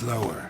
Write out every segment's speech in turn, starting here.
slower.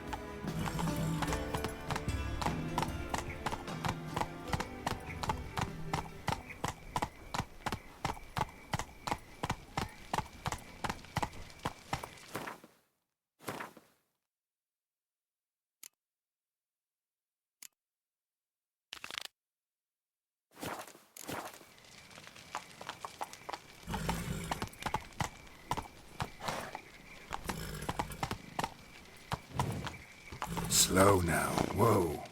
Slow now. Whoa.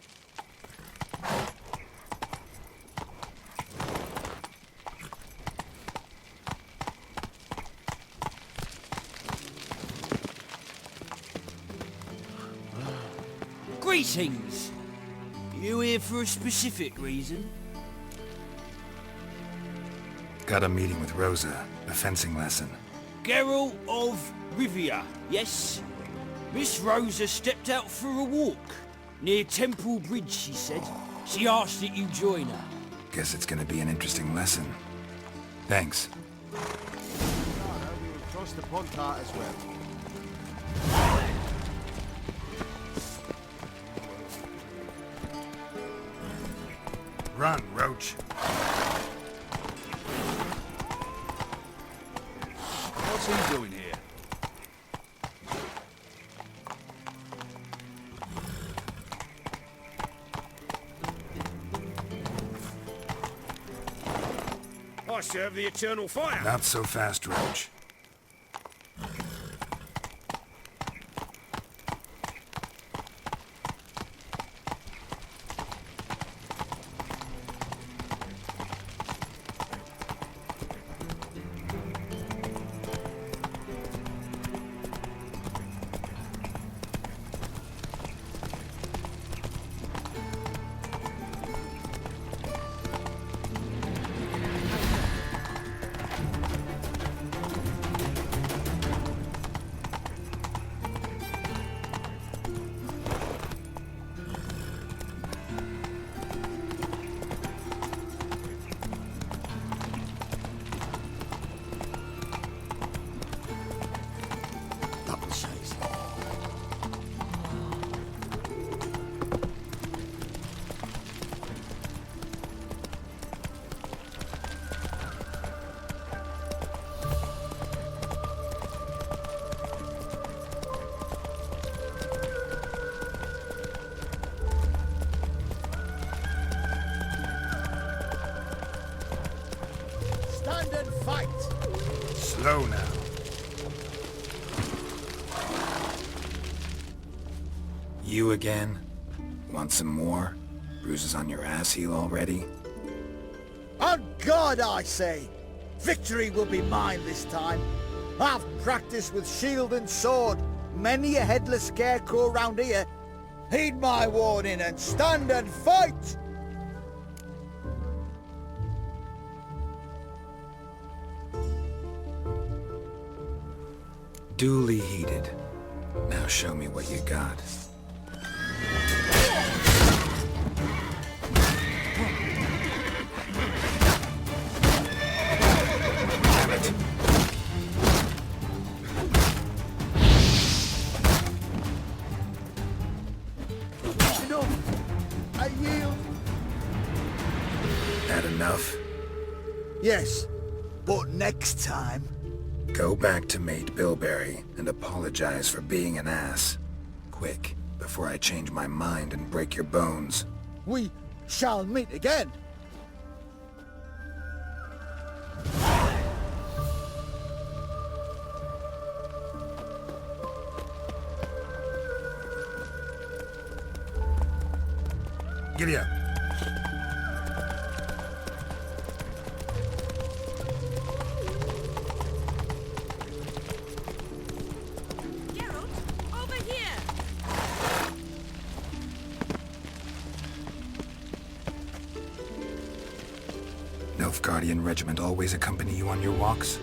Greetings! You here for a specific reason? Got a meeting with Rosa. A fencing lesson. Geralt of Rivia, yes? Miss Rosa stepped out for a walk. Near Temple Bridge, she said. She asked that you join her. Guess it's gonna be an interesting lesson. Thanks. We will cross the Pontar as well. Run, Roach. What's he doing here? I serve the eternal fire. Not so fast, Roach. Stand and fight! Slow now. You again? Want some more? Bruises on your ass heel already? On God, I say! Victory will be mine this time. I've practiced with shield and sword. Many a headless scarecrow round here. Heed my warning and stand and fight! Duly heated. Now show me what you got. Damn it. Enough! I yield! Had enough? Yes, but next time... Go back to Mate Bilberry and apologize for being an ass. Quick, before I change my mind and break your bones. we shall meet again. Giddy up. Geralt, over here! Nilfgaardian regiment always accompany you on your walks?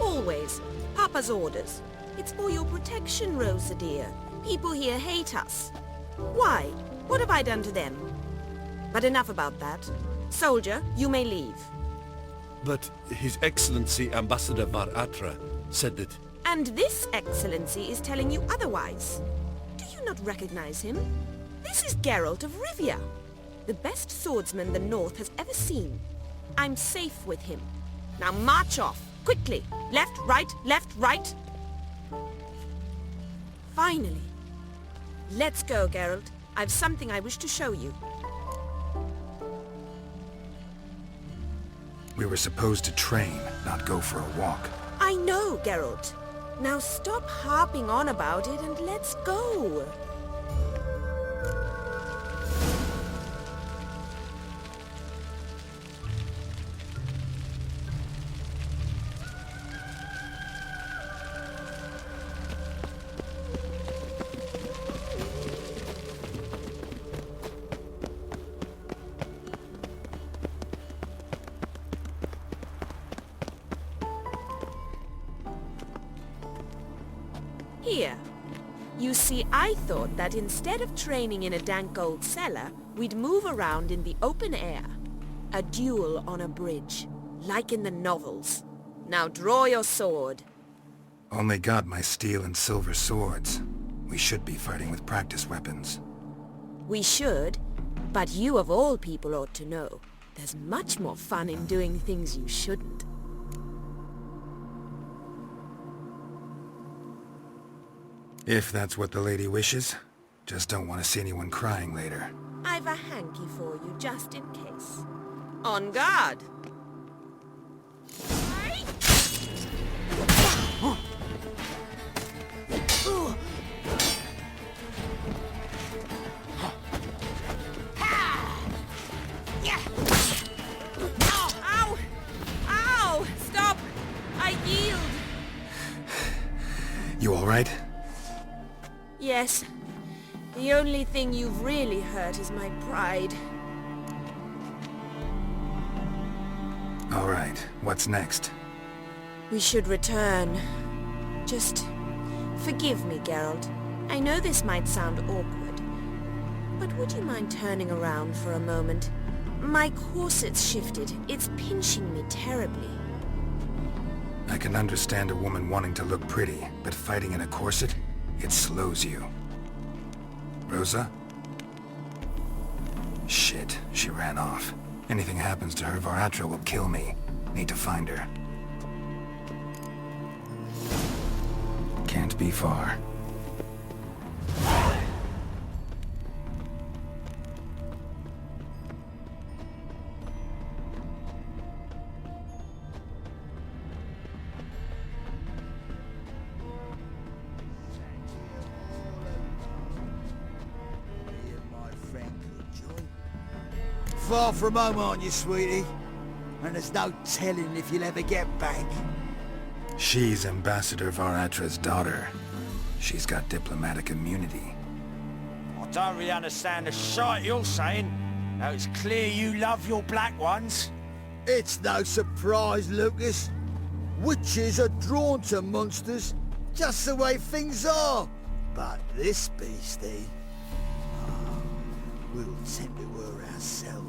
Always. Papa's orders. It's for your protection, Rosa dear. People here hate us. Why? What have I done to them? But enough about that. Soldier, you may leave. But His Excellency Ambassador Var Atra said that... And this excellency is telling you otherwise. Do do not recognize him. This is Geralt of Rivia, the best swordsman the North has ever seen. I'm safe with him. Now march off, quickly. Left, right. Finally. Let's go, Geralt. I've something I wish to show you. We were supposed to train, not go for a walk. I know, Geralt. Now stop harping on about it and let's go. Here. You see, I thought that instead of training in a dank old cellar, we'd move around in the open air. A duel on a bridge, like in the novels. Now draw your sword. Only got my steel and silver swords. We should be fighting with practice weapons. We should, but you of all people ought to know. There's much more fun in doing things you shouldn't. If that's what the lady wishes. Just don't want to see anyone crying later. I've a hanky for you, just in case. On guard! Ow! Ow! Stop! I yield! You all right? Yes. The only thing you've really hurt is my pride. All right. What's next? We should return. Just forgive me, Geralt. I know this might sound awkward, but would you mind turning around for a moment? My corset's shifted. It's pinching me terribly. I can understand a woman wanting to look pretty, but fighting in a corset? It slows you. Rosa? Shit, she ran off. Anything happens to her, Varatra will kill me. Need to find her. Can't be far. Far from home, aren't you, sweetie? And there's no telling if you'll ever get back. She's Ambassador Varatra's daughter. She's got diplomatic immunity. I don't really understand the shite you're saying. Now it's clear you love your black ones. It's no surprise, Lucas. Witches are drawn to monsters, just the way things are. But this beastie, we'll tend to her ourselves.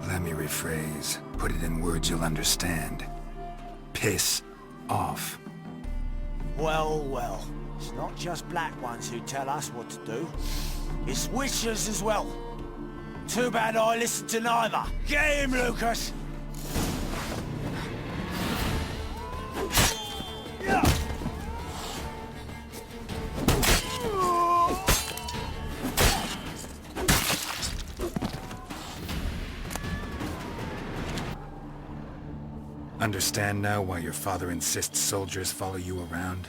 Let me rephrase. Put it in words you'll understand. Piss off. Well, well. It's not just black ones who tell us what to do. It's witches as well. Too bad I listened to neither. Get him, Lucas! Understand now why your father insists soldiers follow you around?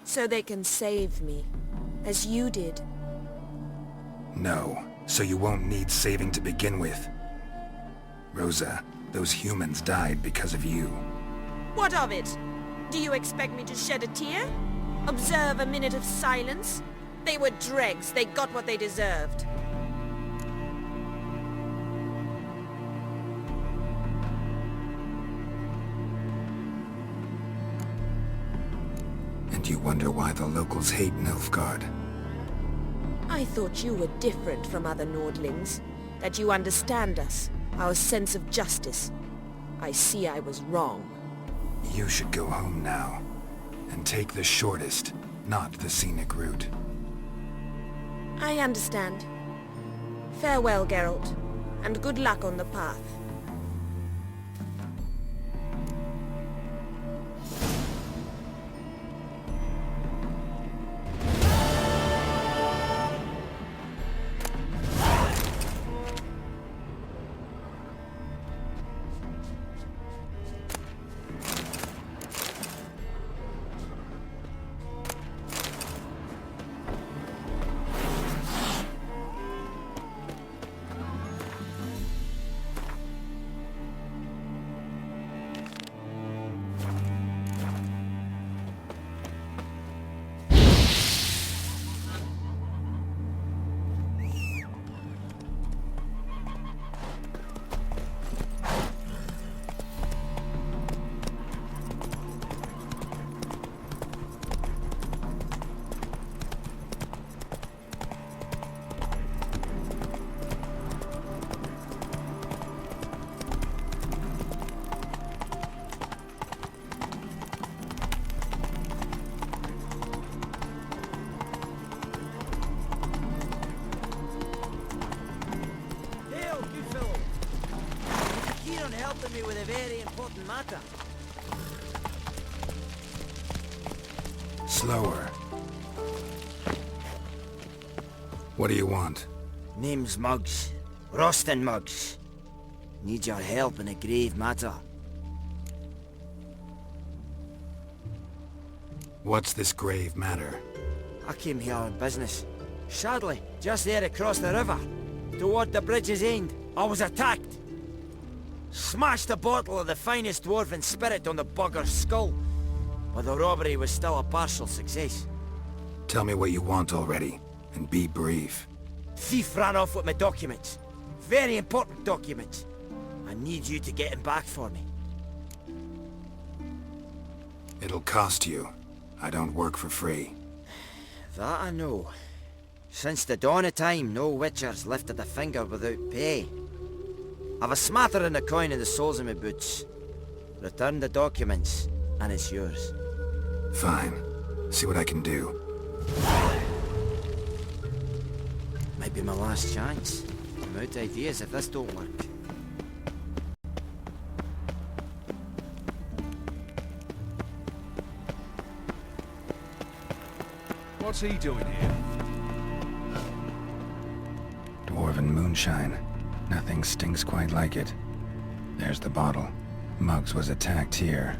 So they can save me, as you did. No, so you won't need saving to begin with. Rosa, those humans died because of you. What of it? Do you expect me to shed a tear? Observe a minute of silence? They were dregs. They got what they deserved. And you wonder why the locals hate Nilfgaard. I thought you were different from other Nordlings. That you understand us, our sense of justice. I see I was wrong. You should go home now, and take the shortest, not the scenic route. I understand. Farewell, Geralt, and good luck on the path. Helping me with a very important matter. Slower. What do you want? Name's Muggs. Rostin Muggs. Need your help in a grave matter. What's this grave matter? I came here on business. Sadly, just there across the river, toward the bridge's end, I was attacked. Smashed a bottle of the finest dwarven spirit on the bugger's skull, but the robbery was still a partial success. Tell me what you want already, and be brief. Thief ran off with my documents. Very important documents. I need you to get him back for me. It'll cost you. I don't work for free. That I know. Since the dawn of time, no witcher's lifted a finger without pay. I've a smattering of coin in the soles of my boots. Return the documents, and it's yours. Fine. See what I can do. Might be my last chance. I'm out of ideas if this don't work. What's he doing here? Dwarven moonshine. Nothing stinks quite like it. There's the bottle. Muggs was attacked here.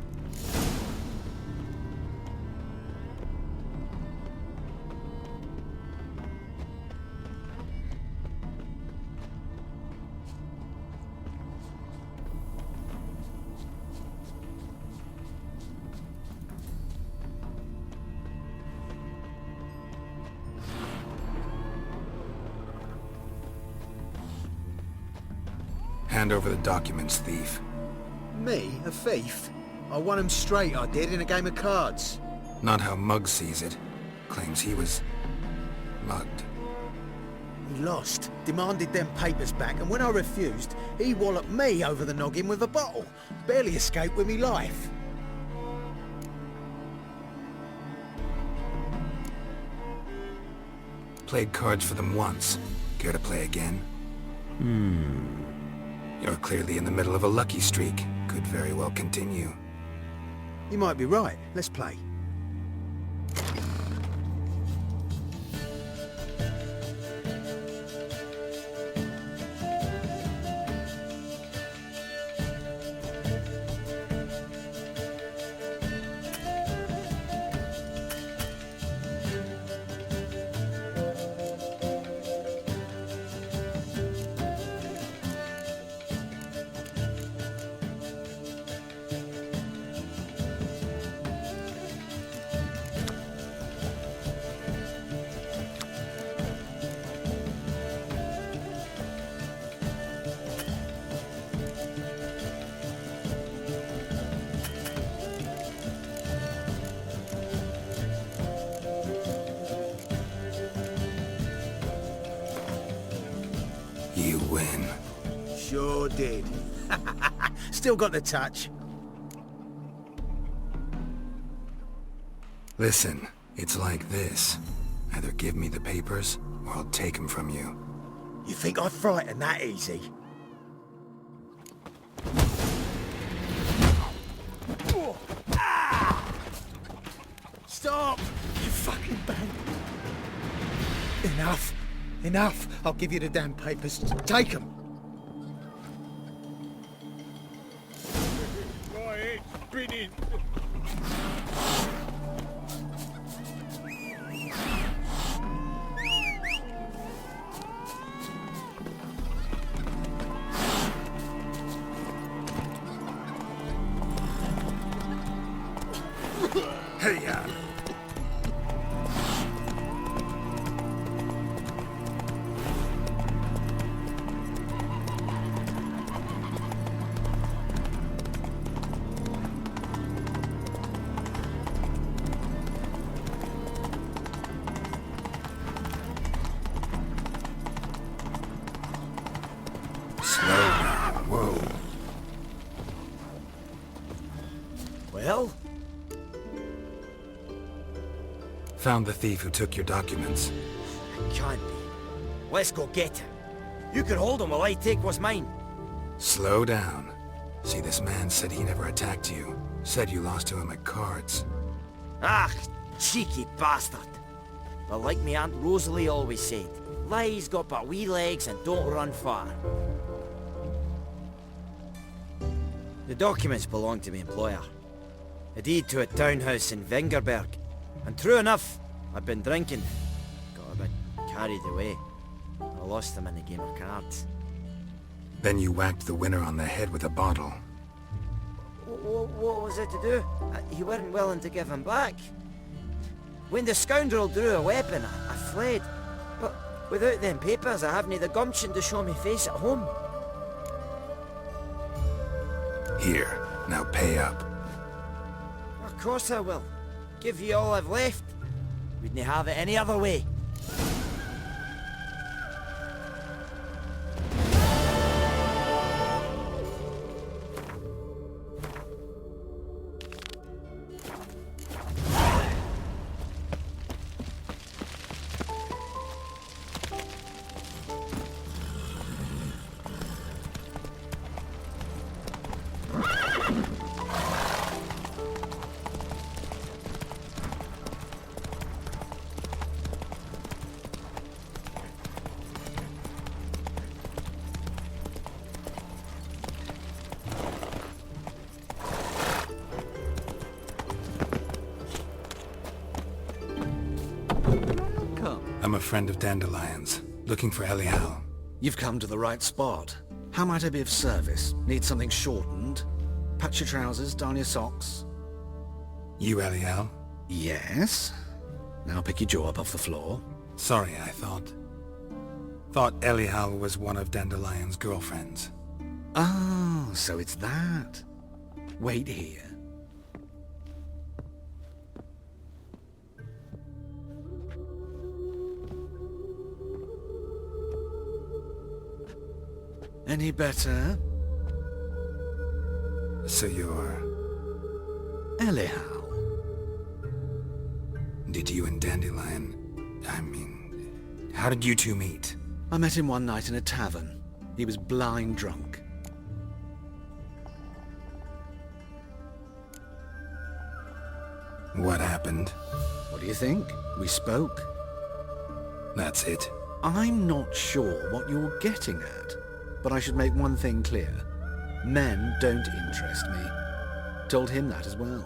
Hand over the documents, thief. Me? A thief? I won him straight, I did, in a game of cards. Not how Muggs sees it. Claims he was mugged. He lost, demanded them papers back, and when I refused, he walloped me over the noggin with a bottle. Barely escaped with me life. Played cards for them once. Care to play again? You're clearly in the middle of a lucky streak. Could very well continue. You might be right. Let's play. You win. Sure did. still got the touch. Listen, it's like this. Either give me the papers, or I'll take them from you. You think I'd frighten that easy? Stop! You fucking bang! Enough! Enough! I'll give you the damn papers. Take them! My head's spinning. Hey-ya! Slow down. Whoa. Well? Found the thief who took your documents. It can't be. Let's go get him. You can hold him while I take what's mine. Slow down. See, this man said he never attacked you. Said you lost to him at cards. Ah, cheeky bastard. But like me Aunt Rosalie always said, lies got but wee legs and don't run far. The documents belong to my employer. A deed to a townhouse in Vengerberg. And true enough, I've been drinking. Got a bit carried away. I lost them in a game of cards. Then you whacked the winner on the head with a bottle. What was it to do? You weren't willing to give him back. When the scoundrel drew a weapon, I fled. But without them papers, I haven't the gumption to show me face at home. Here, now pay up. Of course I will. Give you all I've left. Wouldn't have it any other way. I'm a friend of Dandelion's, looking for Elial. You've come to the right spot. How might I be of service? Need something shortened? Patch your trousers, darn your socks? You Elial? Yes. Now pick your jaw up off the floor. Sorry, I thought Elial was one of Dandelion's girlfriends. Oh, so it's that. Wait here. Any better? So you're... Elial. Did you and Dandelion... I mean... How did you two meet? I met him one night in a tavern. He was blind drunk. What happened? What do you think? We spoke. That's it. I'm not sure what you're getting at, but I should make one thing clear. Men don't interest me. Told him that as well.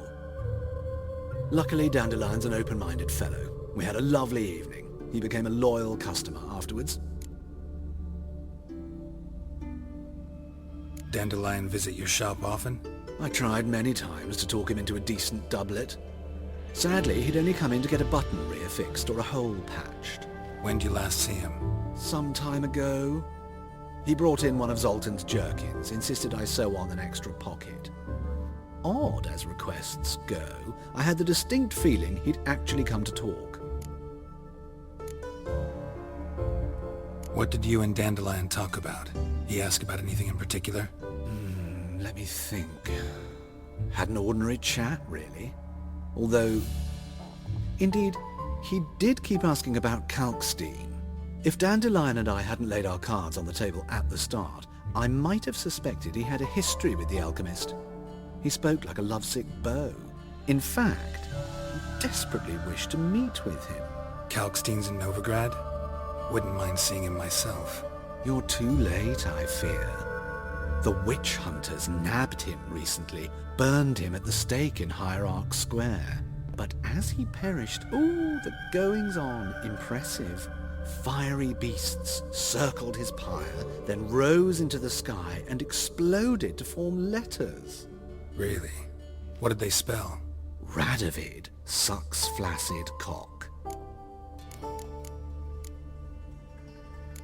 Luckily, Dandelion's an open-minded fellow. We had a lovely evening. He became a loyal customer afterwards. Dandelion visit your shop often? I tried many times to talk him into a decent doublet. Sadly, he'd only come in to get a button rear fixed or a hole patched. When did you last see him? Some time ago. He brought in one of Zoltan's jerkins, insisted I sew on an extra pocket. Odd as requests go, I had the distinct feeling he'd actually come to talk. What did you and Dandelion talk about? He asked about anything in particular? Let me think. Had an ordinary chat, really. Although, indeed, he did keep asking about Kalkstein. If Dandelion and I hadn't laid our cards on the table at the start, I might have suspected he had a history with the alchemist. He spoke like a lovesick beau. In fact, I desperately wished to meet with him. Kalkstein's in Novigrad? Wouldn't mind seeing him myself. You're too late, I fear. The witch hunters nabbed him recently, burned him at the stake in Hierarch Square. But as he perished, the goings-on, impressive. Fiery beasts circled his pyre, then rose into the sky and exploded to form letters. Really? What did they spell? Radovid sucks flaccid cock.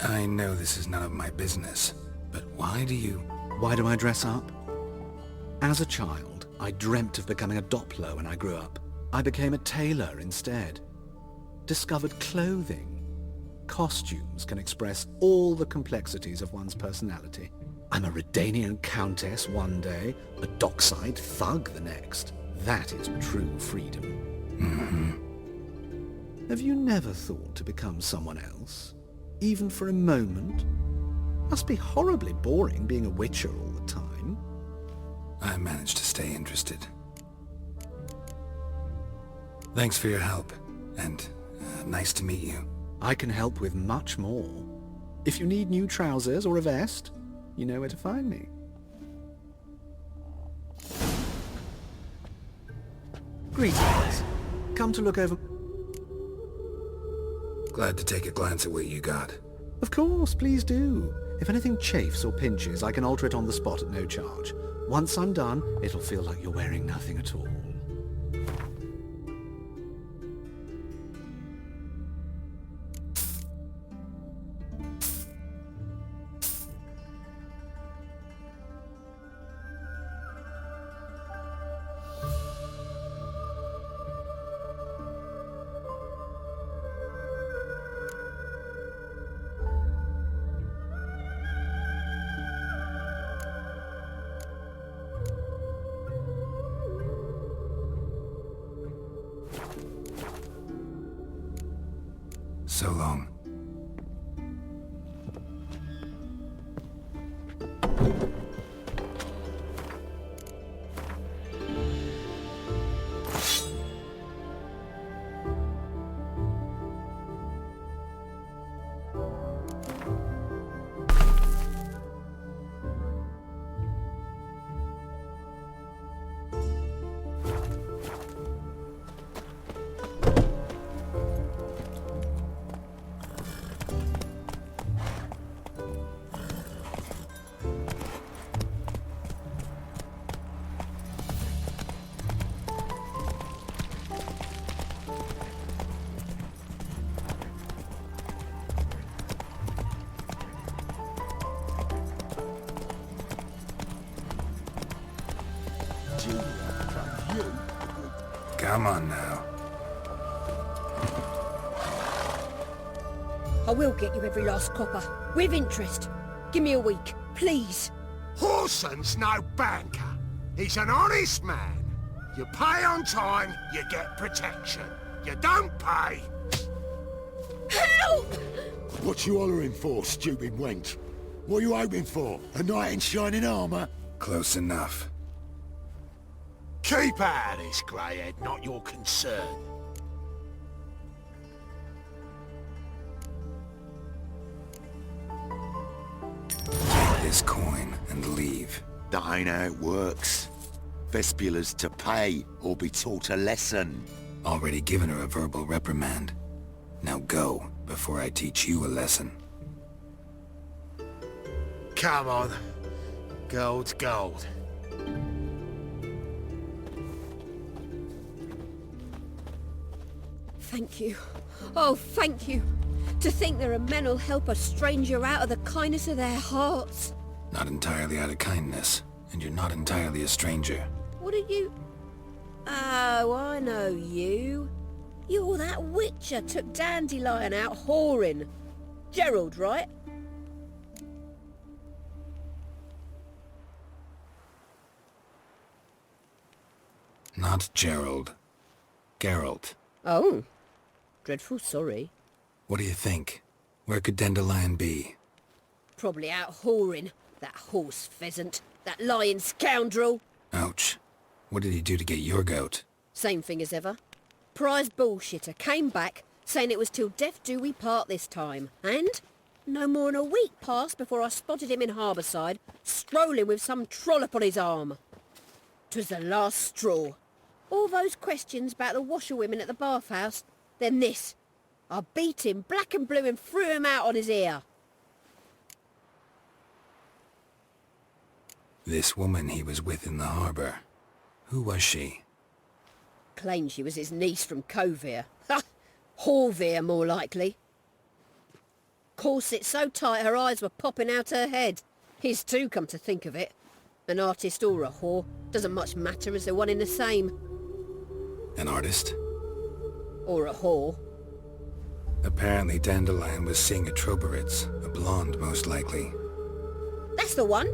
I know this is none of my business, but why do I dress up? As a child, I dreamt of becoming a Doppler when I grew up. I became a tailor instead. Discovered clothing. Costumes can express all the complexities of one's personality. I'm a Redanian countess one day, a dockside thug the next. That is true freedom. Mm-hmm. Have you never thought to become someone else? Even for a moment? Must be horribly boring being a witcher all the time. I managed to stay interested. Thanks for your help, and nice to meet you. I can help with much more. If you need new trousers or a vest, you know where to find me. Greetings. Come to look over... Glad to take a glance at what you got. Of course, please do. If anything chafes or pinches, I can alter it on the spot at no charge. Once I'm done, it'll feel like you're wearing nothing at all. So long. Come on now. I will get you every last copper, with interest. Give me a week, please. Horson's no banker. He's an honest man. You pay on time, you get protection. You don't pay... Help! What you hollering for, stupid wench? What you hoping for? A knight in shining armour? Close enough. Keep out of this, greyhead, not your concern. Take this coin and leave. That ain't how it works. Vespula's to pay or be taught a lesson. Already given her a verbal reprimand. Now go, before I teach you a lesson. Come on. Gold's gold. Thank you. Oh, thank you. To think there are men who'll help a stranger out of the kindness of their hearts. Not entirely out of kindness, and you're not entirely a stranger. What are you... Oh, I know you. You're that witcher took Dandelion out whoring. Gerald, right? Not Gerald. Geralt. Oh. Dreadful sorry. What do you think? Where could Dandelion be? Probably out whoring. That horse pheasant. That lying scoundrel. Ouch. What did he do to get your goat? Same thing as ever. Prize bullshitter came back, saying it was till death do we part this time. And no more than a week passed before I spotted him in Harbourside, strolling with some trollop on his arm. 'Twas the last straw. All those questions about the washerwomen at the bathhouse, then this. I beat him black and blue and threw him out on his ear. This woman he was with in the harbour. Who was she? Claimed she was his niece from Kovir. Ha! Horvir, more likely. Corset so tight her eyes were popping out her head. His too, come to think of it. An artist or a whore doesn't much matter as they're one in the same. An artist? Or a whore. Apparently Dandelion was seeing a Troberitz, a blonde most likely. That's the one.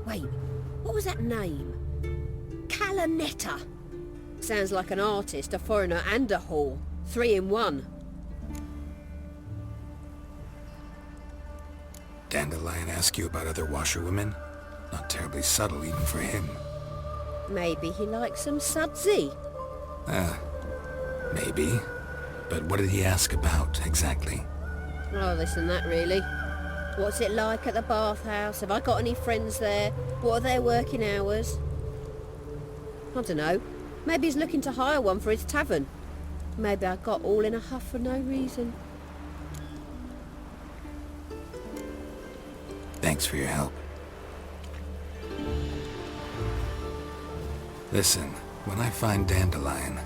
Wait, what was that name? Calanetta. Sounds like an artist, a foreigner and a whore. 3 in 1. Dandelion ask you about other washerwomen? Not terribly subtle even for him. Maybe he likes some sudsy. Maybe. But what did he ask about, exactly? Oh, this and that, really. What's it like at the bathhouse? Have I got any friends there? What are their working hours? I don't know. Maybe he's looking to hire one for his tavern. Maybe I got all in a huff for no reason. Thanks for your help. Listen, when I find Dandelion,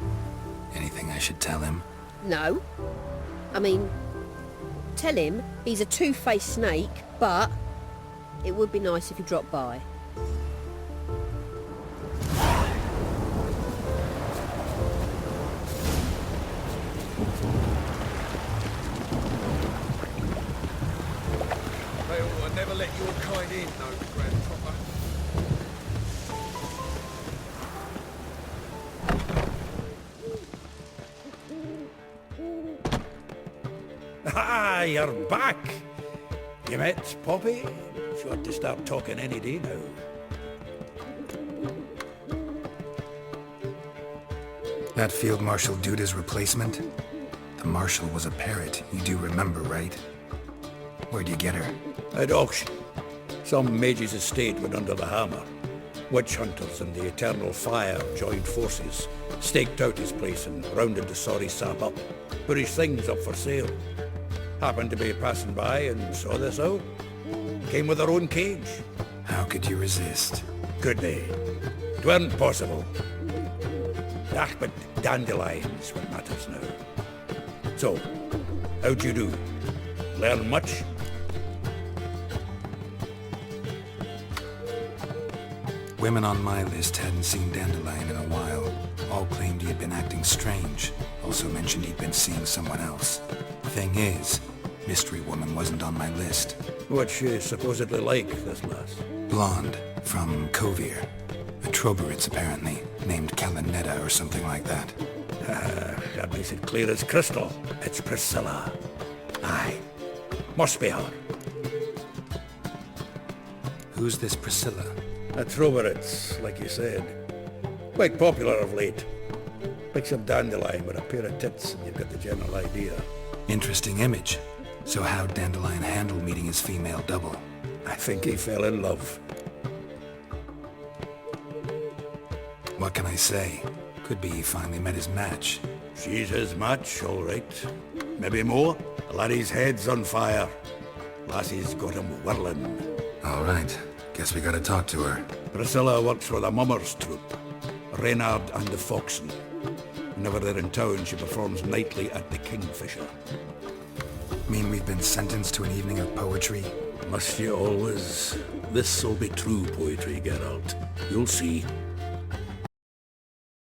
anything I should tell him? No. I mean, tell him he's a two-faced snake, but it would be nice if he dropped by. They ought to never let your kind in, no grandpapa. Ah, you're back. You met Poppy? She ought to start talking any day now. That Field Marshal Duda's replacement? The Marshal was a parrot, you do remember, right? Where'd you get her? At auction. Some mage's estate went under the hammer. Witch hunters and the Eternal Fire joined forces, staked out his place and rounded the sorry sap up, put his things up for sale. Happened to be passing by and saw this out. Came with her own cage. How could you resist? Could they? It weren't possible. Ah, but Dandelion's what matters now. So, how'd you do? Learn much? Women on my list hadn't seen Dandelion in a while. All claimed he had been acting strange. Also mentioned he'd been seeing someone else. Thing is, Mystery Woman wasn't on my list. What's she supposedly like, this lass? Blonde, from Kovir. A Troberitz, apparently, named Calanetta or something like that. That makes it clear as crystal. It's Priscilla. Aye. Must be her. Who's this Priscilla? A Troberitz, like you said. Quite popular of late. Pick some Dandelion with a pair of tits and you've got the general idea. Interesting image. So how'd Dandelion handle meeting his female double? I think he fell in love. What can I say? Could be he finally met his match. She's his match, all right. Maybe more. The laddie's head's on fire. Lassie's got him whirling. All right. Guess we gotta talk to her. Priscilla works for the Mummers troupe. Reynard and the Foxen. Whenever they're in town, she performs nightly at the Kingfisher. Mean we've been sentenced to an evening of poetry? Must you always? This'll be true poetry, Geralt. You'll see.